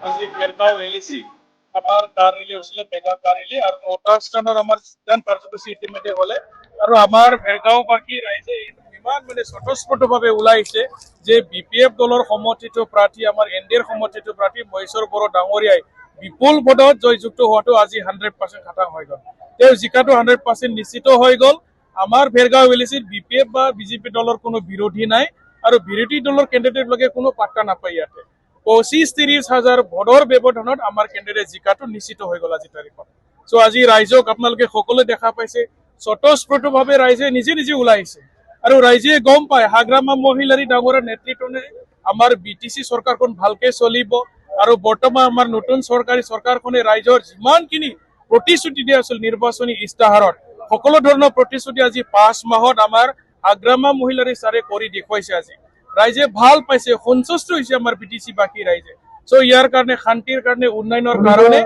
আজি খেৰগাঁও ৰেলিছি আমাৰ কাৰ ৰেলি হৈছিলে মেগা কাৰ ৰেলি আৰু 9টা স্থানত আমাৰ সিদ্ধান্ত কাৰ্যসূচী ইতিমধ্যে হ'লে আৰু আমাৰ ভেৰগাঁওবাসী ৰাইজে ইমান মানে স্বতঃস্ফূৰ্তভাৱে ওলাইছে যে বিপিএফ দলৰ সমৰ্থিত প্ৰাৰ্থী আমাৰ এনডিএৰ সমৰ্থিত প্ৰাৰ্থী মহেশ্বৰ বড়ো ডাঙৰীয়াই বিপুল ভোটত জয়যুক্ত হোৱাটো আজি 100% খাটাং হৈ গ'ল। তেওঁ জিকাটো 100% নিশ্চিত হৈ গ'ল। আমাৰ ভেৰগাঁও ৰেলিচিত বিপিএফ বা বিজেপি দলৰ কোনো বিৰোধী নাই আৰু বিৰোধী দলৰ কেণ্ডিডেটলৈকে কোনো পাত্তা নাপায় ইয়াতে। 25-30 হাজাৰ ভোটৰ ব্যৱধানত আমাৰ কেণ্ডিডেট জিকাটো নিশ্চিত হৈ গ'ল আজি তাৰিখত। চ' আজি ৰাইজক আপোনালোকে সকলোৱে দেখা পাইছে স্বতঃস্ফূৰ্তভাৱে ৰাইজে নিজে নিজে ওলাই আহিছে আৰু ৰাইজে গম পায় হাগ্ৰামা মহিলাৰী ডাঙৰৰ নেতৃত্বনে আমাৰ বিটিচি চৰকাৰখন ভালকে চলিব আৰু বৰ্তমান আমাৰ নতুন চৰকাৰখনে ৰাইজৰ যিমানখিনি প্ৰতিশ্ৰুতি দিয়া আছিল নিৰ্বাচনী ইস্তাহাৰত সকলো ধৰণৰ প্ৰতিশ্ৰুতি আজি 5 মাহত আমাৰ হাগ্ৰামা মহিলাৰী ছাৰে কৰি দেখুৱাইছে। আজি ৰাইজে ভাল পাইছে, সন্তুষ্ট হৈছে আমাৰ বিটিচি বাকী ৰাইজে। চ' ইয়াৰ কাৰণে শান্তিৰ কাৰণে উন্নয়নৰ কাৰণে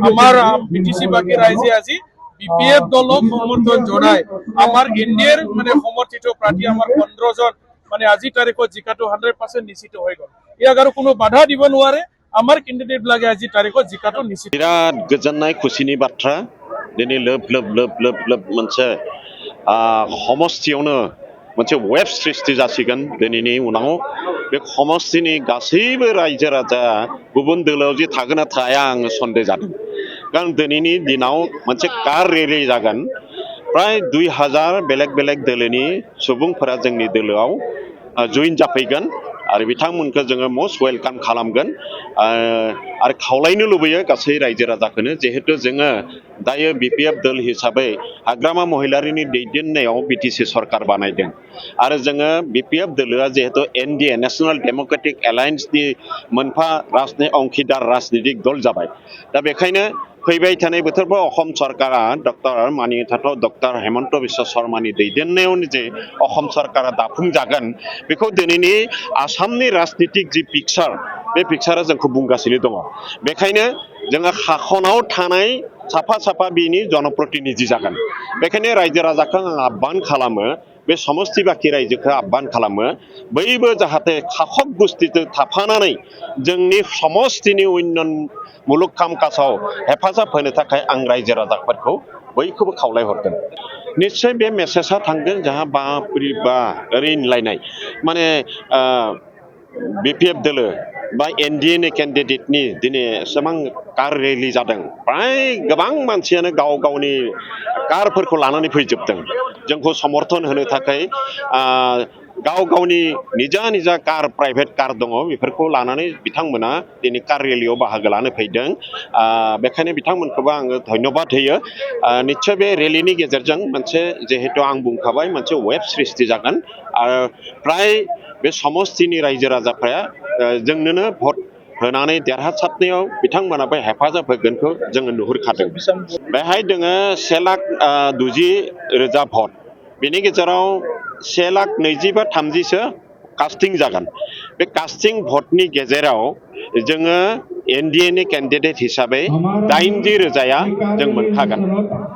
আমাৰ বিটিচি বাকী ৰাইজে আজি বিপিএফ দলক সমৰ্থন জনাই আমাৰ এনডিএৰ মানে সমৰ্থিত প্ৰাৰ্থী আমাৰ 15 জন মানে আজি তাৰিখত জিকাটো 100% নিশ্চিত হৈ গ'ল। ইয়াক আৰু কোনো বাধা দিব নোৱাৰে। আমাৰ কেণ্ডিডেট বিলাকে আজি তাৰিখত জিকাটো নিশ্চিত। বিৰাট गोजोननाय खुसिनि बाथ्रा दिनै लोब मोनसे समष्टियावनो मोनसे वेब सृष्टि जासिगोन। दिनैनि उनाव बे समष्टिनि गासैबो रायजो राजा गुबुन दोलोआव जे थागोन ना थाया आं सन्देह जादों। कारण दिनैनि दिनाव मोनसे कार रेलि जागोन। प्राय 2000 बेलेग बेलेग दोलोनि सुबुंफोरा जोंनि दोलोआव जइन जाफैगोन आरो बिथांमोनखौ जोङो मस्ट वेलकाम खालामगोन आरो खावलायनो लुबैयो गासै रायजो राजाखौनो जिहेतु जोङो दायो बिपिएफ दल हिसाबै हाग्रामा महिलारिनि दैदेननायाव बिटिसि सरकार बानायदों आरो जोङो बिपिएफ दोलोआ जिहेतु एनडिए नेशनेल डेमोक्रेटिक एलायन्सनि मोनफा अंखिदार राजनितिक दल जाबाय। दा बेखायनो फैबाय थानाय बोथोरफ्राव असम सरकारा डक्टर मानिथाव डक्टर हेमन्त बिश्व शर्मानि दैदेननायाव जे असम सरकारा दाफुंजागोन बेखौ दिनैनि आसामनि राजनितिक जि पिक्चार बे पिक्चारा जोंखौ बुंगासिनो दङ। बेखायनो जोङो हाखनाव थानाय साफा साफा बिनि जनप्रतिनिधि जागोन। बेखायनो रायजो राजाखौ आं आह्वान खालामो बे समष्टि बाखि रायजोखौ आह्वान खालामो बयबो जाहाथे खाखब गुस्थिजों थाफानानै जोंनि समष्टिनि उन्नयन मुलुग कामकाजाव हेफाजाब होनो थाखाय आं रायजो राजाफोरखौ बयखौबो खावलायहरगोन। निश्चय बे मेसेजआ थांगोन जाहा बापरे बा ओरैनलायनाय माने बिपिएफ दोलो बा एनडिएनि केन्डिडेटनि दिनै एसेबां कार रेलि जादों। प्राय गोबां मानसियानो गाव गावनि कारफोरखौ लानानै फैजोबदों जोंखौ समर्थन होनो थाखाय। गाव गावनि निजा कार प्राइभेट कार दङ बेफोरखौ लानानै बिथांमोना दिनै कार रेलियाव बाहागो लानो फैदों। बेखायनो बिथांमोनखौबो आङो धन्यबाद होयो। निश्चय बे रेलिनि गेजेरजों मोनसे जिहेतु आं बुंखाबाय मोनसे वेब सृष्टि जागोन आरो प्राय बे समष्टिनि रायजो राजाफ्रा जोंनोनो भट होनानै देरहासारनायाव बिथांमोनाबो हेफाजाब होगोनखौ जोङो नुहुरखादों। बेहाय दोङो 1,20,000 भट बेनि गेजेराव 1,20,000 बा 30,000 कास्टिं जागोन। बे कास्टिं भटनि गेजेराव जोङो एनडिएनि केन्डिडेट हिसाबै 80,000 जों मोनखागोन।